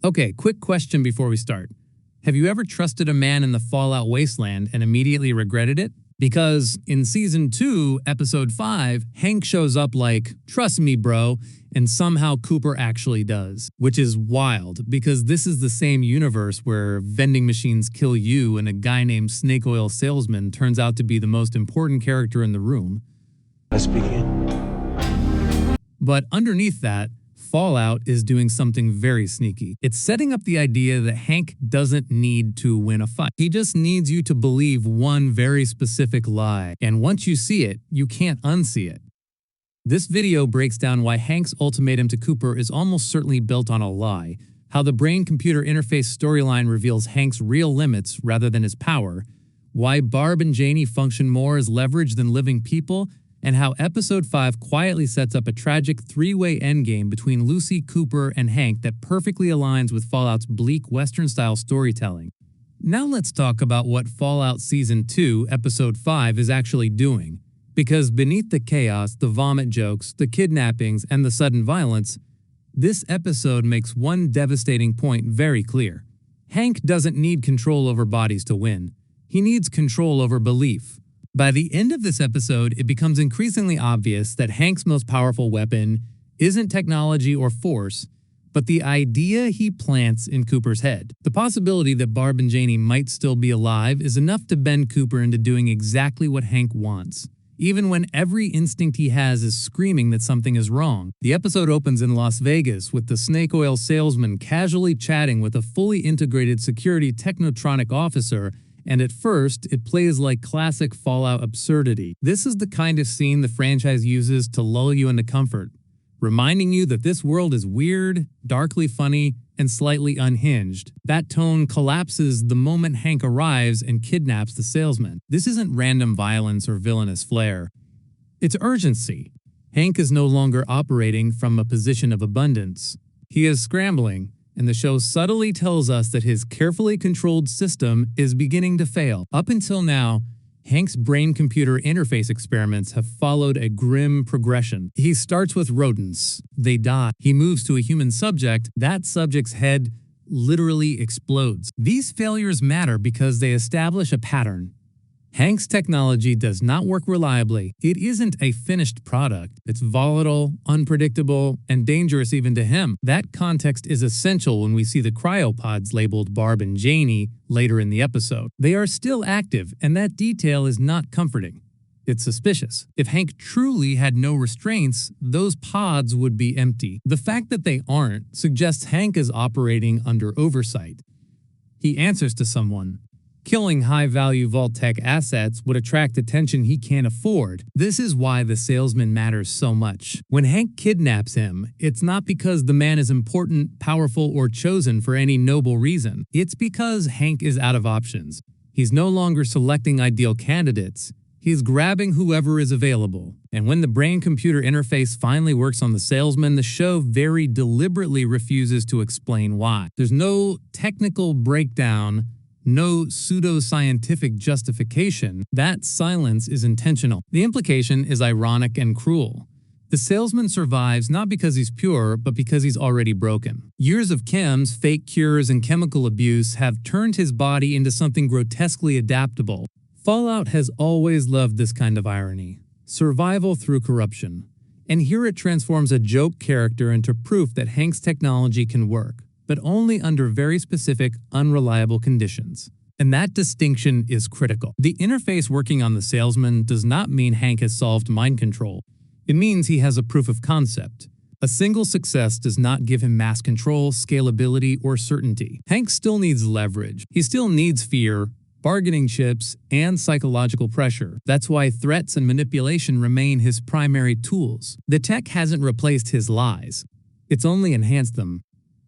Okay, quick question before we start. Have you ever trusted a man in the Fallout wasteland and immediately regretted it? Because in Season 2, Episode 5, Hank shows up like, "Trust me, bro," and somehow Cooper actually does. Which is wild, because this is the same universe where vending machines kill you and a guy named Snake Oil Salesman turns out to be the most important character in the room. Let's begin. But underneath that, Fallout is doing something very sneaky. It's setting up the idea that Hank doesn't need to win a fight. He just needs you to believe one very specific lie, and once you see it, you can't unsee it. This video breaks down why Hank's ultimatum to Cooper is almost certainly built on a lie, how the brain-computer interface storyline reveals Hank's real limits rather than his power, why Barb and Janey function more as leverage than living people, and how Episode 5 quietly sets up a tragic three-way endgame between Lucy, Cooper, and Hank that perfectly aligns with Fallout's bleak Western-style storytelling. Now let's talk about what Fallout Season 2, Episode 5 is actually doing. Because beneath the chaos, the vomit jokes, the kidnappings, and the sudden violence, this episode makes one devastating point very clear. Hank doesn't need control over bodies to win. He needs control over belief. By the end of this episode, it becomes increasingly obvious that Hank's most powerful weapon isn't technology or force, but the idea he plants in Cooper's head. The possibility that Barb and Janey might still be alive is enough to bend Cooper into doing exactly what Hank wants, even when every instinct he has is screaming that something is wrong. The episode opens in Las Vegas with the Snake Oil Salesman casually chatting with a fully integrated security technotronic officer, and at first, it plays like classic Fallout absurdity. This is the kind of scene the franchise uses to lull you into comfort, reminding you that this world is weird, darkly funny, and slightly unhinged. That tone collapses the moment Hank arrives and kidnaps the salesman. This isn't random violence or villainous flair. It's urgency. Hank is no longer operating from a position of abundance. He is scrambling, and the show subtly tells us that his carefully controlled system is beginning to fail. Up until now, Hank's brain-computer interface experiments have followed a grim progression. He starts with rodents. They die. He moves to a human subject. That subject's head literally explodes. These failures matter because they establish a pattern. Hank's technology does not work reliably. It isn't a finished product. It's volatile, unpredictable, and dangerous even to him. That context is essential when we see the cryopods labeled Barb and Janey later in the episode. They are still active, and that detail is not comforting. It's suspicious. If Hank truly had no restraints, those pods would be empty. The fact that they aren't suggests Hank is operating under oversight. He answers to someone. Killing high-value Vault-Tec assets would attract attention he can't afford. This is why the salesman matters so much. When Hank kidnaps him, it's not because the man is important, powerful, or chosen for any noble reason. It's because Hank is out of options. He's no longer selecting ideal candidates. He's grabbing whoever is available. And when the brain-computer interface finally works on the salesman, the show very deliberately refuses to explain why. There's no technical breakdown, no pseudo-scientific justification. That silence is intentional. The implication is ironic and cruel. The salesman survives not because he's pure, but because he's already broken. Years of chems, fake cures, and chemical abuse have turned his body into something grotesquely adaptable. Fallout has always loved this kind of irony. Survival through corruption. And here it transforms a joke character into proof that Hank's technology can work, but only under very specific, unreliable conditions. And that distinction is critical. The interface working on the salesman does not mean Hank has solved mind control. It means he has a proof of concept. A single success does not give him mass control, scalability, or certainty. Hank still needs leverage. He still needs fear, bargaining chips, and psychological pressure. That's why threats and manipulation remain his primary tools. The tech hasn't replaced his lies. It's only enhanced them.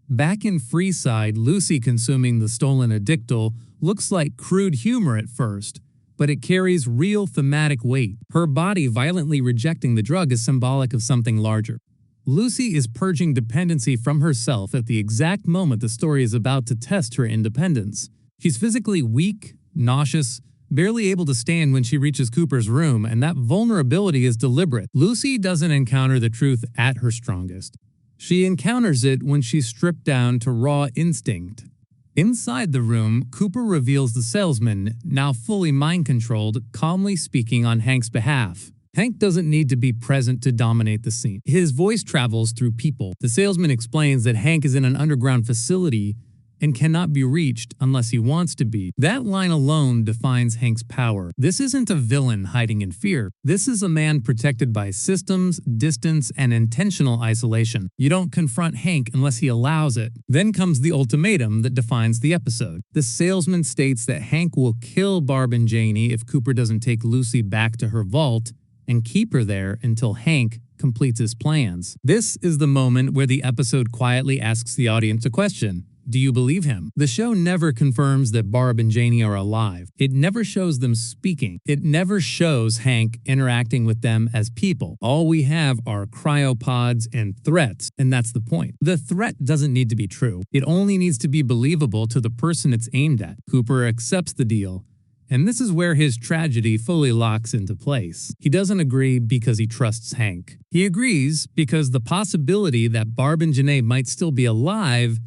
Back in Freeside, Lucy consuming the stolen addictal looks like crude humor at first, but it carries real thematic weight. Her body violently rejecting the drug is symbolic of something larger. Lucy is purging dependency from herself at the exact moment the story is about to test her independence. She's physically weak, nauseous, barely able to stand when she reaches Cooper's room, and that vulnerability is deliberate. Lucy doesn't encounter the truth at her strongest. She encounters it when she's stripped down to raw instinct. Inside the room, Cooper reveals the salesman, now fully mind-controlled, calmly speaking on Hank's behalf. Hank doesn't need to be present to dominate the scene. His voice travels through people. The salesman explains that Hank is in an underground facility and cannot be reached unless he wants to be. That line alone defines Hank's power. This isn't a villain hiding in fear. This is a man protected by systems, distance, and intentional isolation. You don't confront Hank unless he allows it. Then comes the ultimatum that defines the episode. The salesman states that Hank will kill Barb and Janey if Cooper doesn't take Lucy back to her vault and keep her there until Hank completes his plans. This is the moment where the episode quietly asks the audience a question. Do you believe him? The show never confirms that Barb and Janey are alive. It never shows them speaking. It never shows Hank interacting with them as people. All we have are cryopods and threats, and that's the point. The threat doesn't need to be true. It only needs to be believable to the person it's aimed at. Cooper accepts the deal, and this is where his tragedy fully locks into place. He doesn't agree because he trusts Hank. He agrees because the possibility that Barb and Janey might still be alive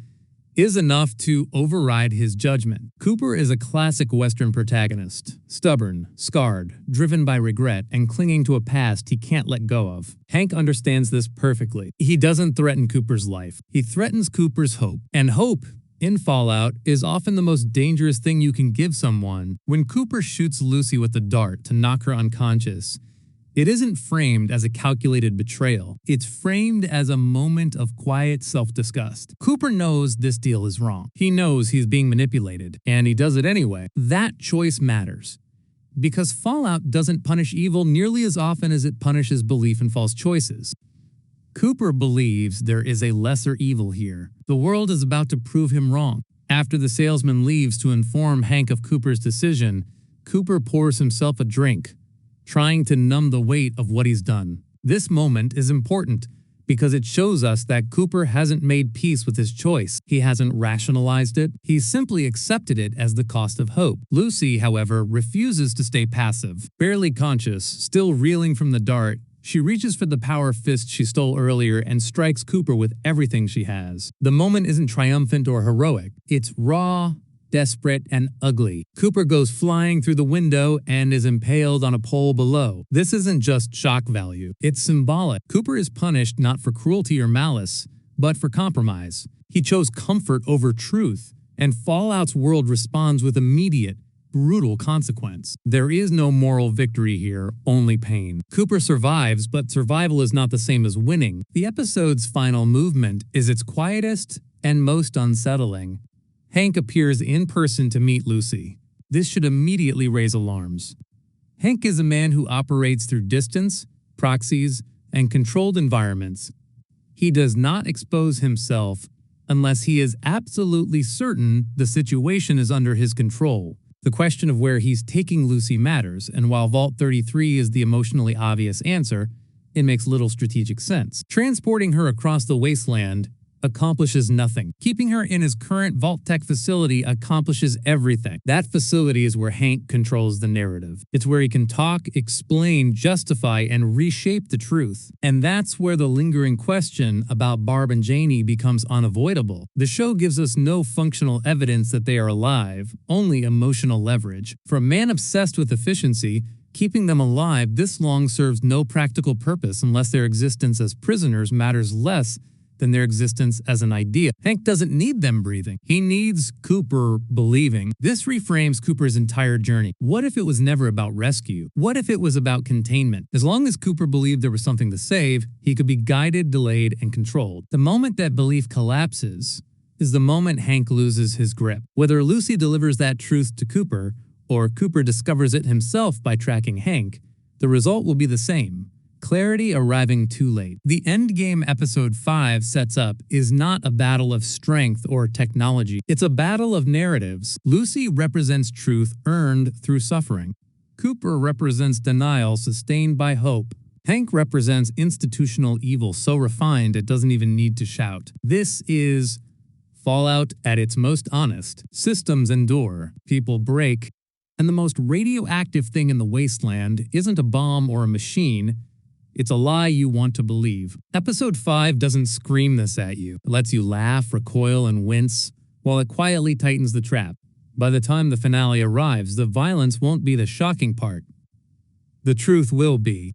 is enough to override his judgment. Cooper is a classic Western protagonist, stubborn, scarred, driven by regret, and clinging to a past he can't let go of. Hank understands this perfectly. He doesn't threaten Cooper's life. He threatens Cooper's hope. And hope, in Fallout, is often the most dangerous thing you can give someone. When Cooper shoots Lucy with a dart to knock her unconscious, it isn't framed as a calculated betrayal. It's framed as a moment of quiet self-disgust. Cooper knows this deal is wrong. He knows he's being manipulated, and he does it anyway. That choice matters, because Fallout doesn't punish evil nearly as often as it punishes belief in false choices. Cooper believes there is a lesser evil here. The world is about to prove him wrong. After the salesman leaves to inform Hank of Cooper's decision, Cooper pours himself a drink, trying to numb the weight of what he's done. This moment is important because it shows us that Cooper hasn't made peace with his choice. He hasn't rationalized it. He's simply accepted it as the cost of hope. Lucy, however, refuses to stay passive. Barely conscious, still reeling from the dart, she reaches for the power fist she stole earlier and strikes Cooper with everything she has. The moment isn't triumphant or heroic. It's raw, desperate, and ugly. Cooper goes flying through the window and is impaled on a pole below. This isn't just shock value. It's symbolic. Cooper is punished not for cruelty or malice, but for compromise. He chose comfort over truth, and Fallout's world responds with immediate, brutal consequence. There is no moral victory here, only pain. Cooper survives, but survival is not the same as winning. The episode's final movement is its quietest and most unsettling. Hank appears in person to meet Lucy. This should immediately raise alarms. Hank is a man who operates through distance, proxies, and controlled environments. He does not expose himself unless he is absolutely certain the situation is under his control. The question of where he's taking Lucy matters, and while Vault 33 is the emotionally obvious answer, it makes little strategic sense. Transporting her across the wasteland accomplishes nothing. Keeping her in his current Vault Tech facility accomplishes everything. That facility is where Hank controls the narrative. It's where he can talk, explain, justify, and reshape the truth. And that's where the lingering question about Barb and Janey becomes unavoidable. The show gives us no functional evidence that they are alive, only emotional leverage. For a man obsessed with efficiency, keeping them alive this long serves no practical purpose unless their existence as prisoners matters less than their existence as an idea. Hank doesn't need them breathing. He needs Cooper believing. This reframes Cooper's entire journey. What if it was never about rescue? What if it was about containment? As long as Cooper believed there was something to save, he could be guided, delayed, and controlled. The moment that belief collapses is the moment Hank loses his grip. Whether Lucy delivers that truth to Cooper, or Cooper discovers it himself by tracking Hank, the result will be the same. Clarity arriving too late. The endgame episode 5 sets up is not a battle of strength or technology. It's a battle of narratives. Lucy represents truth earned through suffering. Cooper represents denial sustained by hope. Hank represents institutional evil so refined it doesn't even need to shout. This is Fallout at its most honest. Systems endure, people break, and the most radioactive thing in the wasteland isn't a bomb or a machine. It's a lie you want to believe. Episode 5 doesn't scream this at you. It lets you laugh, recoil, and wince, while it quietly tightens the trap. By the time the finale arrives, the violence won't be the shocking part. The truth will be.